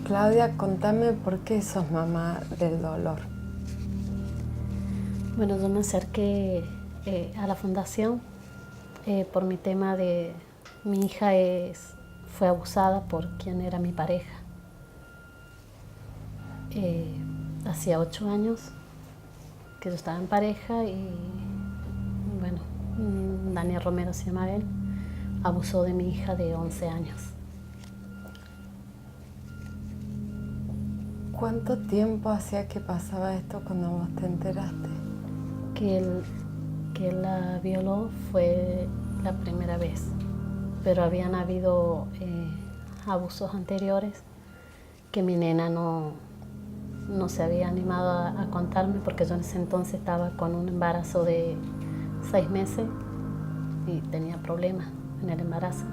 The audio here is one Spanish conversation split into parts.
Claudia, contame por qué sos mamá del dolor. Bueno, yo me acerqué a la fundación por mi tema de mi hija fue abusada por quien era mi pareja. Hacía 8 años que yo estaba en pareja y bueno, Daniel Romero se llama él, abusó de mi hija de 11 años. ¿Cuánto tiempo hacía que pasaba esto cuando vos te enteraste? Que él la violó fue la primera vez, pero habían habido abusos anteriores que mi nena no se había animado a contarme, porque yo en ese entonces estaba con un embarazo de 6 meses y tenía problemas en el embarazo.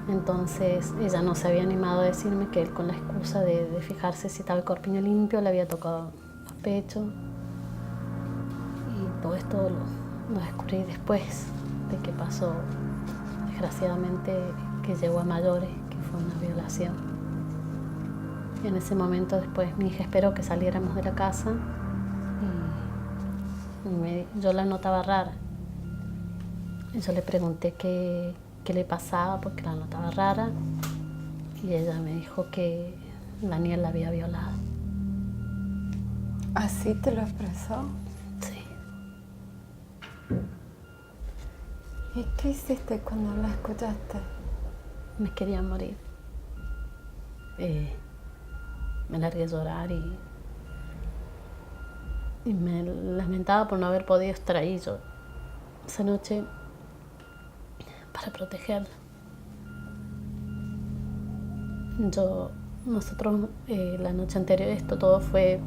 Entonces ella no se había animado a decirme que él, con la excusa de fijarse si estaba el corpiño limpio, le había tocado los pechos. Y todo esto lo descubrí después de que pasó, desgraciadamente, que llegó a mayores, que fue una violación. Y en ese momento después mi hija esperó que saliéramos de la casa y yo la notaba rara. Y yo le pregunté qué le pasaba porque la notaba rara y ella me dijo que Daniel la había violado. ¿Así te lo expresó? Sí. ¿Y qué hiciste cuando la escuchaste? Me quería morir. Me largué a llorar y me lamentaba por no haber podido estar ahí yo esa noche para protegerla. Nosotros la noche anterior, esto todo fue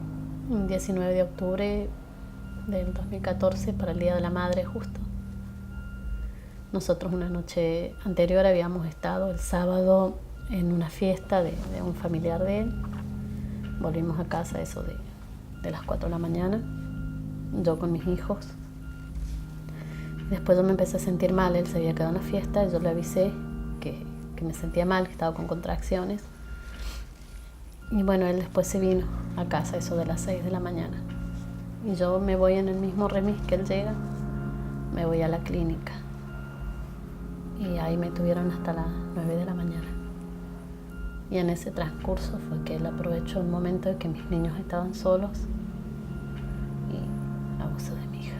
un 19 de octubre del 2014, para el Día de la Madre justo. Nosotros una noche anterior habíamos estado el sábado en una fiesta de un familiar de él. Volvimos a casa eso de las 4 de la mañana, yo con mis hijos. Después yo me empecé a sentir mal, él se había quedado en la fiesta y yo le avisé que me sentía mal, que estaba con contracciones. Y bueno, él después se vino a casa eso de las 6 de la mañana. Y yo me voy en el mismo remis que él llega, me voy a la clínica. Y ahí me tuvieron hasta las 9 de la mañana. Y en ese transcurso fue que él aprovechó el momento de que mis niños estaban solos y abusó de mi hija.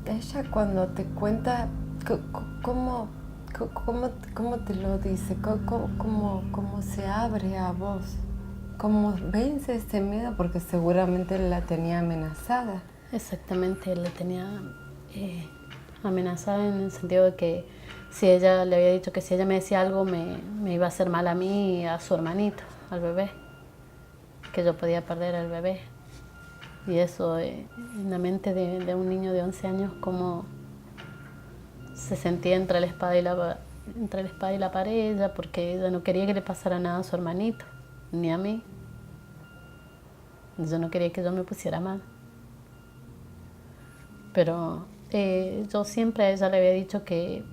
Ella, cuando te cuenta, ¿cómo te lo dice? ¿Cómo se abre a vos? ¿Cómo vence ese miedo? Porque seguramente él la tenía amenazada. Exactamente, él la tenía amenazada en el sentido de que si ella le había dicho que si ella me decía algo me iba a hacer mal a mí y a su hermanito, al bebé, que yo podía perder al bebé. Y eso en la mente de un niño de 11 años, como se sentía entre la espada y la pared ella, porque ella no quería que le pasara nada a su hermanito, ni a mí. Yo no quería que yo me pusiera mal. Pero yo siempre a ella le había dicho que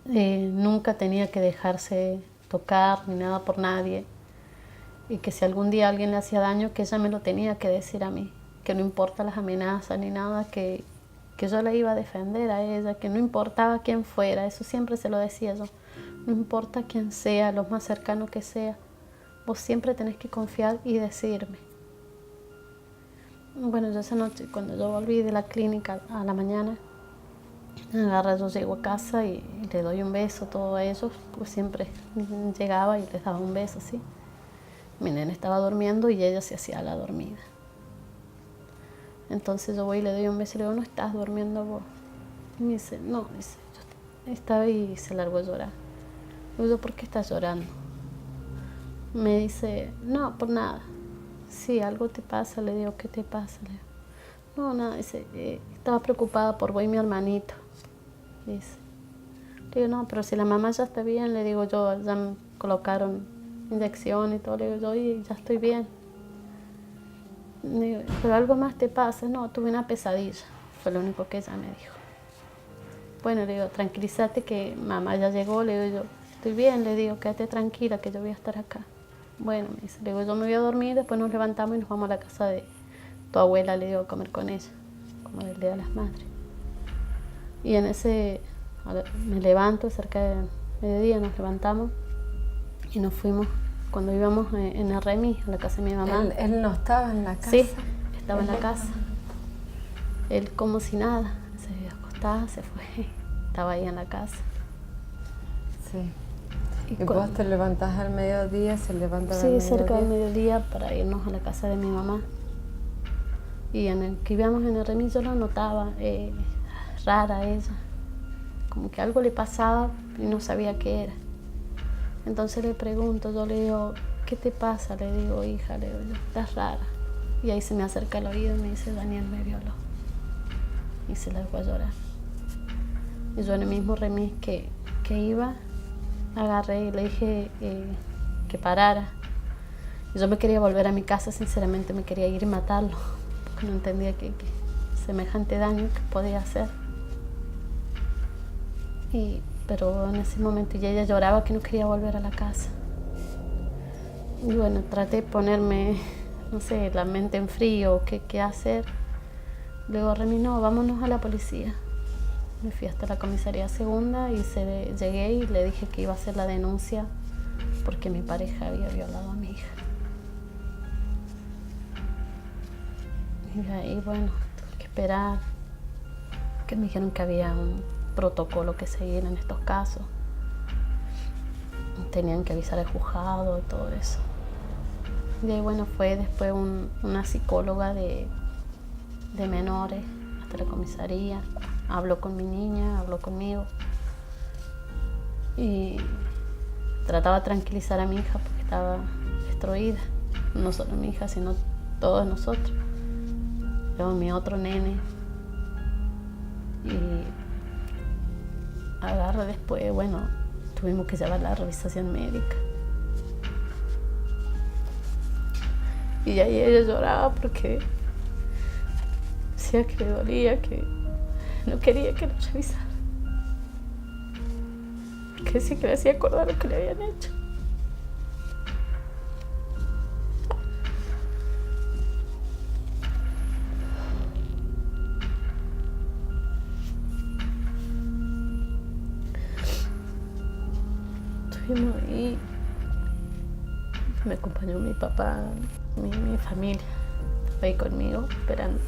nunca tenía que dejarse tocar ni nada por nadie, y que si algún día alguien le hacía daño, que ella me lo tenía que decir a mí, que no importa las amenazas ni nada, que yo la iba a defender a ella, que no importaba quién fuera, eso siempre se lo decía yo, no importa quién sea, lo más cercano que sea, vos siempre tenés que confiar y decirme. Bueno, yo esa noche, cuando yo volví de la clínica a la mañana, yo llego a casa y le doy un beso a todos ellos, pues siempre llegaba y les daba un beso así. Mi nena estaba durmiendo y ella se hacía la dormida. Entonces yo voy y le doy un beso y le digo, ¿no estás durmiendo vos? Y me dice, no, dice, yo estaba, y se largó a llorar. Le digo, ¿por qué estás llorando? Me dice, no, por nada. Sí, algo te pasa. Le digo, ¿qué te pasa? Le digo, no, nada. Dice, estaba preocupada por vos y mi hermanito. Dice, le digo, no, pero si la mamá ya está bien, le digo yo, ya me colocaron inyección y todo, le digo yo, y ya estoy bien. Le digo, pero algo más te pasa. No, tuve una pesadilla, fue lo único que ella me dijo. Bueno, le digo, tranquilízate que mamá ya llegó, le digo yo, estoy bien, le digo, quédate tranquila que yo voy a estar acá. Bueno, me dice, le digo, yo me voy a dormir, después nos levantamos y nos vamos a la casa de tu abuela, le digo, a comer con ella, como del Día de las Madres. Y en ese, me levanto, cerca de mediodía nos levantamos y nos fuimos, cuando íbamos en el remis, a la casa de mi mamá. ¿Él no estaba en la casa? Sí, estaba en la casa. Él como si nada, se acostaba, se fue, estaba ahí en la casa. Sí. ¿Y vos te levantás al mediodía? ¿Se levanta al mediodía? Sí, cerca del mediodía para irnos a la casa de mi mamá. Y en el que íbamos en el remis yo lo notaba, rara ella. Como que algo le pasaba y no sabía qué era. Entonces le pregunto, yo le digo, ¿qué te pasa? Le digo, hija, le digo, estás rara. Y ahí se me acerca al oído y me dice, Daniel me violó. Y se largó a llorar. Y yo en el mismo remis que iba, agarré y le dije que parara. Y yo me quería volver a mi casa, sinceramente me quería ir y matarlo, porque no entendía que semejante daño que podía hacer. Pero en ese momento y ella lloraba que no quería volver a la casa. Y bueno, traté de ponerme, no sé, la mente en frío, qué hacer. Luego Remy, no, vámonos a la policía. Me fui hasta la comisaría segunda y llegué y le dije que iba a hacer la denuncia porque mi pareja había violado a mi hija. Y ahí, bueno, tuve que esperar, que me dijeron que había un protocolo que seguir en estos casos. Tenían que avisar al juzgado y todo eso. Y ahí, bueno, fue después una psicóloga de menores hasta la comisaría. Habló con mi niña, habló conmigo y trataba de tranquilizar a mi hija porque estaba destruida. No solo mi hija, sino todos nosotros. Luego mi otro nene. Y agarra después, bueno, tuvimos que llevarla a revisación médica. Y ahí ella lloraba porque decía que le dolía, que no quería que lo revisara. Porque sí que le hacía acordar lo que le habían hecho. Estuvimos ahí. Me acompañó mi papá, mi familia. Estaba ahí conmigo esperando.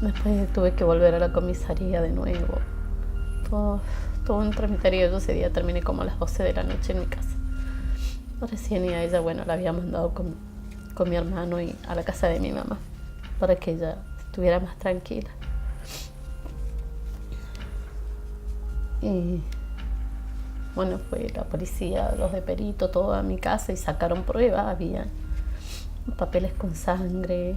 Después tuve que volver a la comisaría de nuevo. Todo un tramiterío. Yo ese día terminé como a las 12 de la noche en mi casa. Recién y a ella, bueno, la había mandado con mi hermano y a la casa de mi mamá para que ella estuviera más tranquila. Y bueno, fue la policía, los de perito, todo a mi casa y sacaron pruebas. Había papeles con sangre,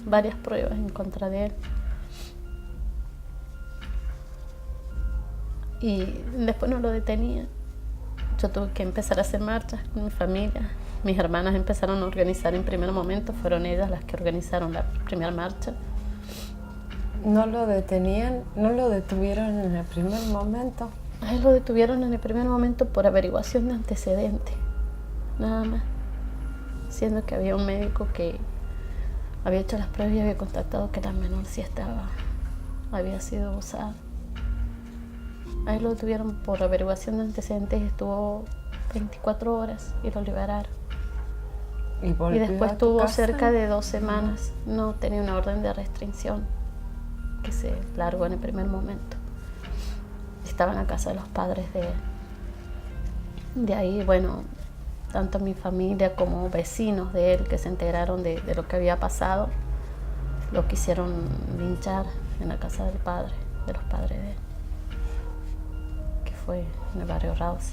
varias pruebas en contra de él. Y después no lo detenían. Yo tuve que empezar a hacer marchas con mi familia. Mis hermanas empezaron a organizar en primer momento, fueron ellas las que organizaron la primera marcha. ¿No lo detenían? ¿No lo detuvieron en el primer momento? A él lo detuvieron en el primer momento por averiguación de antecedentes, nada más. Siendo que había un médico que había hecho las pruebas y había contactado que la menor sí había sido abusada. A él lo detuvieron por averiguación de antecedentes y estuvo 24 horas y lo liberaron. ¿Y después estuvo cerca de 2 semanas. No, tenía una orden de restricción que se largó en el primer momento. Estaba en la casa de los padres de él. De ahí, bueno, tanto mi familia como vecinos de él que se enteraron de lo que había pasado, lo quisieron linchar en la casa del padre, de los padres de él, que fue en el barrio Raus.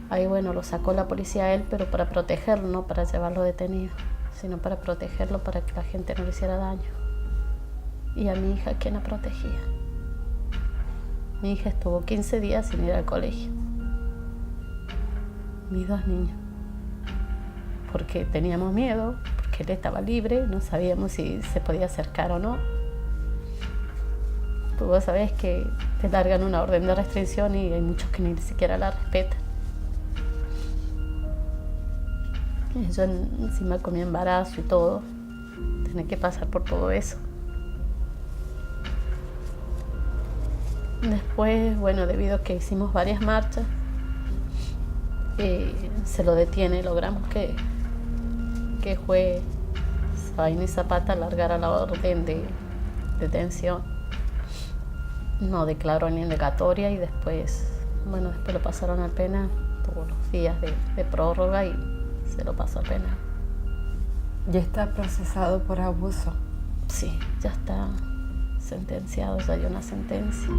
Ahí, bueno, lo sacó la policía a él, pero para protegerlo, no para llevarlo detenido, sino para protegerlo, para que la gente no le hiciera daño. Y a mi hija, ¿quién la protegía? Mi hija estuvo 15 días sin ir al colegio. Mis 2 niños. Porque teníamos miedo, porque él estaba libre, no sabíamos si se podía acercar o no. Pues vos sabés que te largan una orden de restricción y hay muchos que ni siquiera la respetan. Yo encima con mi embarazo y todo, tenía que pasar por todo eso. Después, bueno, debido a que hicimos varias marchas, se lo detiene, logramos que el juez Zabaini Zapata largara la orden de detención. No declaró ni indagatoria y después lo pasaron al penal, tuvo los días de prórroga y se lo pasó al penal. ¿Ya está procesado por abuso? Sí, ya está sentenciado, ya hay una sentencia.